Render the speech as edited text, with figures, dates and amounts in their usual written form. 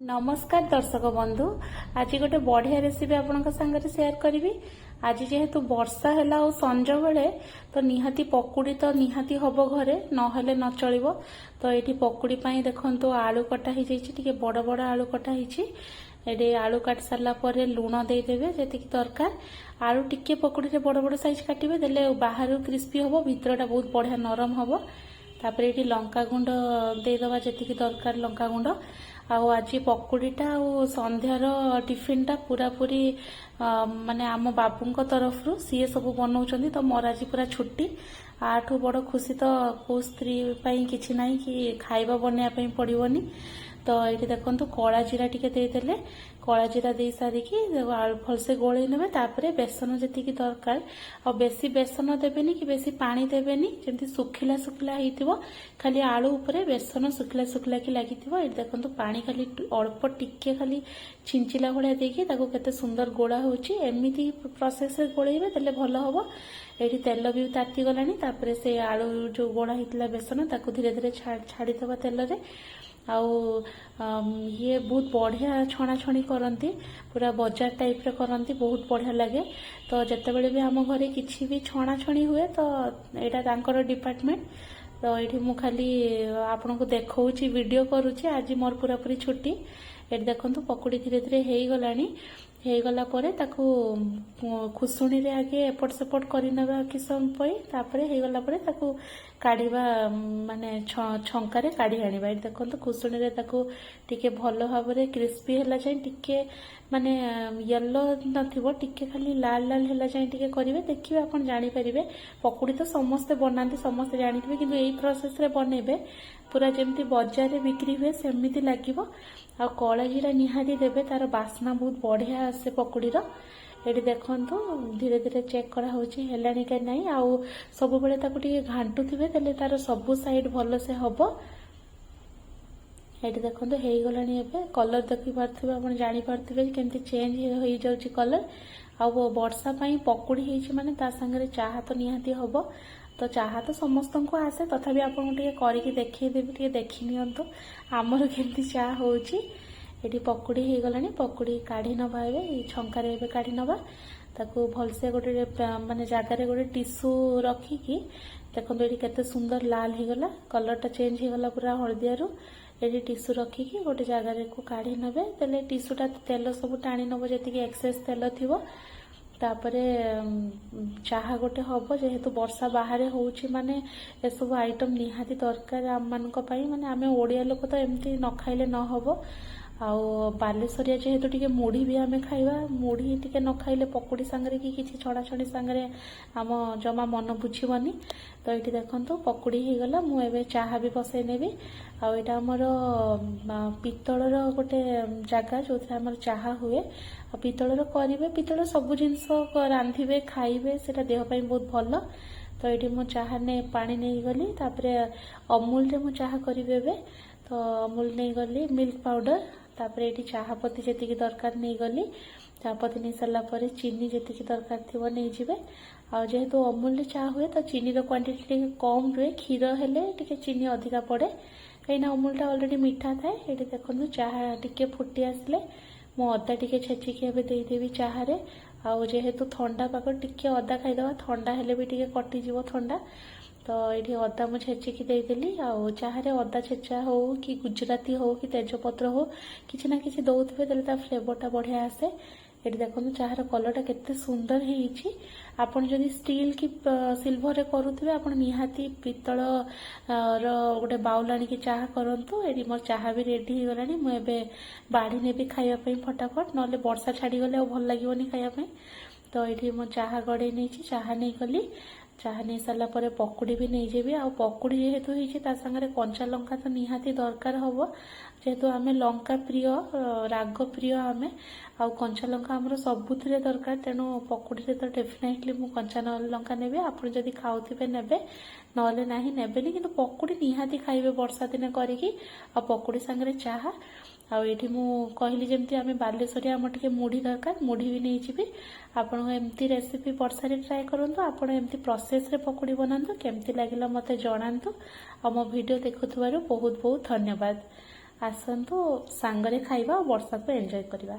नमस्कार दर्शक बंधु। आज गोटे बढ़िया रेसिपी आपन सागर सेयार करी। आज जेहेतु वर्षा है और संज बेले तो निहाती पकुड़ी तो निहाती हम घरे नहेले न चलो। तो ये पकुड़ी देखो आलू कटा ही बड़ बड़ आलू कटा ही आलू काट सारा पर लुण देदेवे जी दरकार। आलू टिके पकुड़ी रे बड़ बड़ साइज काटिबे देले बाहर क्रिस्पी हम भीतरटा बहुत बढ़िया नरम हम। तापर ये लंका गुंड देदेवा जी दरकार लंका गुंड। आज पकुड़ीटा आ संध्यार टिफिन टा पूरा पूरी माने आम बाबू तरफ रू सी सब बनाऊँ। तो मोर आज पूरा छुट्टी आठू बड़ खुशी तो को स्त्री किसी ना कि खाइबा बनवाई पड़ोनी। तो ये देखो कला जीरा टी देदेले कला जीरा दे सारिकी भलसे गोल ने बेसन जी दरकार आ बेसी बेसन देवेनि कि बेसी पानी देवेनि जमी सुखिला सुखिला हो खाली आलू उपरे बेसन सुखिला सुखिला कि लगी। ये देखो पानी खाली अल्प टिके खाली छिंचिला भाया देकी केते सुंदर गोला होमती प्रोसेस गोलेबे देले भल हम। ये तेल भी ताती गलानी से आलू जो गोला होता बेसन ताकू धीरे धीरे छाड़ीदबा तेल रे। आउ ये बहुत बढ़िया छणा छणी करती पूरा बाजार टाइप रे करती बहुत बढ़िया लगे। तो जितेबले भी आम घरे किसी भी छणा छणी हुए तो यहाँ डिपार्टमेंट। तो ये मु खाली आपन को देखा वीडियो करुच्ची। आज मोर पूरा पूरी छुट्टी। ये देखो पकुड़ी धीरे धीरे हो गला परे ताकू खुसुणी रे आगे एपट सेपट करनेबा कि समय तापरे हो गला परे ताकू काढ़ीबा माने छंकारे काढ़ी आनिबा। ये देखो खुसुणी रे ताकू टिके भल भाव में क्रिस्पी हैला जाए टिके माने येलो नथिबो टिके खाली लाल लाल हैला जाए टिके करिवे देखिबे आपन जानि परिबे। पकुड़ी तो समस्ते बनाती समस्ते जानिथिबे किंतु एई प्रोसेस रे बनेबे पूरा जमती बाजार रे बिक्री हुए सेमिति लागिबो। आ कला जीरा निहाती देबे तार बास्ना बहुत बढ़िया आसे पकुड़ीर। ये देखु धीरे धीरे चेक करा होची हेलानी का नहीं आउ सब बेले ताकू टिके घांटुथिबे देले तार सबु साइड भल से हबो। ये देखो हो गलानी एबे कलर देखि पारथिबे आपण जानि पारथिबे केमती चेंज हो जाउची कलर। आ वर्षा पई पकुड़ी हेची माने ता संगे चाहा तो निहाती हबो। तो चाहा तो समस्त को आसे तथापि आपन टिके करके देखैदेबी टिके देखि नियंतु आमर केमती चाहा होची। ये पकुड़ी हो गलानी पकुड़ी काढ़ी नवा ए छंकार ए काढ़ी नवा ताकू भलसे गोटे माने जगार गोटे टिश्यू रखिकी देखो ये केते सुंदर लाल हो गला कलरटा चेंज हो गला पूरा हलदियारू। ये टिश्यू रखिकी गोटे जगार को काढ़ी नबे तेले टिश्यूटा तेल सब टाणी नब जी एक्सेस तेल थिबो। तापरे चाहा गोटे हम जेहेतु वर्षा बाहर होउची माने ए सब आइटम निहाती दरकार आम मानक पई माने आमे ओडिया लोक तो एमती न खाइले न हबो। आउ बालेश्वरिया जेहेतु टिके मुढ़ी भी आमे खाइबा मुढ़ी टिके न खाइले पकुड़ी सांगरे कि किछि छड़ा छड़ी सांगरे आम जमा मन बुझीबनी। तो ये देखो पकुड़ी हो गला मु एबे चाहा भी बसई नेबी। आ एटा हमर पितलर गोटे जगह जो हमर चाहा हुए आ पितलर करिवे पितल सब जिनस रांधिबे खाइबे सेटा देह पई बहुत भल। तो ये मु चाहा ने पानी नहीं गली तापरे अमूल रे मु चाहा करिवे एबे। तो अमूल नहीं गली मिल्क पाउडर तापरे ये चाहापत्ती जी दरकार नहीं गली चाहापत्ती नहीं सारा पर चीनी जी दरकार थी नहीं जीवे। आ जेहेतु अमूल चाह हुए तो चीनी क्वांटिटी कम रुए क्षीर हेले टिके चीनी अधिका पड़े कहीं अमूलटा ऑलरेडी मीठा थाए। ये देखो चाहा टिके फुटी आसले मु अदा टिके छेचिकी एबे देदेवी चाहारे। आउ जेहेतु ठंडा पाग टिके अदा खाईदवा ठंडा हेले भी टिके कटिजिवो ठंडा। तो ये अदा मु छेचिकी देदेली आउ चाहारे अदा छेचा हो कि गुजराती हो कि तेजपत्र हो किसी ना किसी दौथे देले ता फ्लेवरटा बढ़िया आसे। ये देखो चाहार कलरटा केते सुंदर है। आपन जदि स्टील की सिल्वर रे करूथिबे आपन निहाती पितल गोटे बाउल आनिकी चाहा करंतु। एडी मोर चाहा भी रेडी हो गलानी मु एबे बाढ़ी नेबी खाइबा पई फटाफट नले वर्षा छाड़ी गले और भल लागिवनी खाइबा पई। तो ये मो चाहा गड़े नहीं चाहा नहीं गली चाहा नहीं सारा पर पकुड़ी भी नहीं जेबी। आ पकुड़ी जेहेतु होइछि ता संगे कंचा लंका तो निहाती दरकार हबो जेहेतु आमे लंका प्रिय राग प्रिय आमे आ कंचा लंका हमर सबुथिरे दरकार तेणु पकुड़ी रे तो डेफिनेटली मु कंचा लंका नेबे। आपण जदि खाउथिबे नेबे नले नाही नेबेनी किंतु पकुड़ी निहाती खाइबे वर्षा दिने करिकी आ पकुड़ी संगे चाहा। आ ये मु कहली जमती आमे बालेश्वरी आम टिके मुढ़ी दरकार मुढ़ी भी नहीं जीवी। आपण एमती रेसिपी वर्षा रे ट्राए करंतु आपण एमती प्रोसेस रे पकुड़ी बनांतु केमती लागिला मते जणांतु। आ मो वीडियो देखुथबारु बहुत बहुत धन्यवाद। ଆସନ୍ତୁ ସାଙ୍ଗରେ ଖାଇବା ଆଉ ବର୍ଷାକୁ ଏନ୍ଜୟ କରିବା।